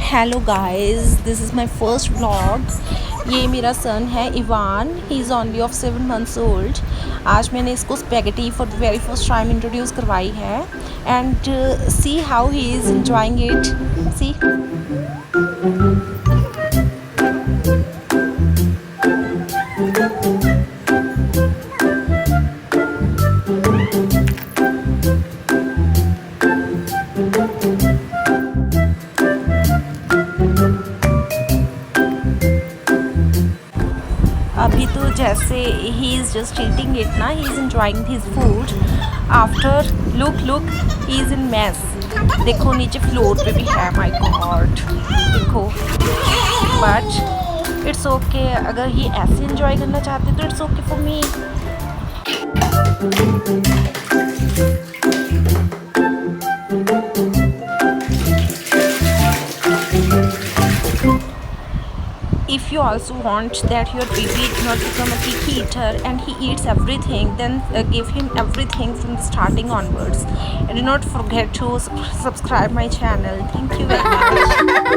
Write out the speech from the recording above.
Hello guys, this is my first vlog. ये मेरा son है Ivan. He is only of 7 months old. आज मैंने इसको spaghetti for the very first time introduce करवाई है and see how he is enjoying it. See अभी तो जैसे he is just eating it ना, he is enjoying his food. After look he is in mess. देखो नीचे floor पे भी है, माय गॉड देखो। बट इट्स ओके, अगर ये ऐसे एंजॉय करना चाहते तो it's okay for me. If you also want that your baby not become a picky eater and he eats everything, then give him everything from the starting onwards. And do not forget to subscribe my channel. Thank you very much.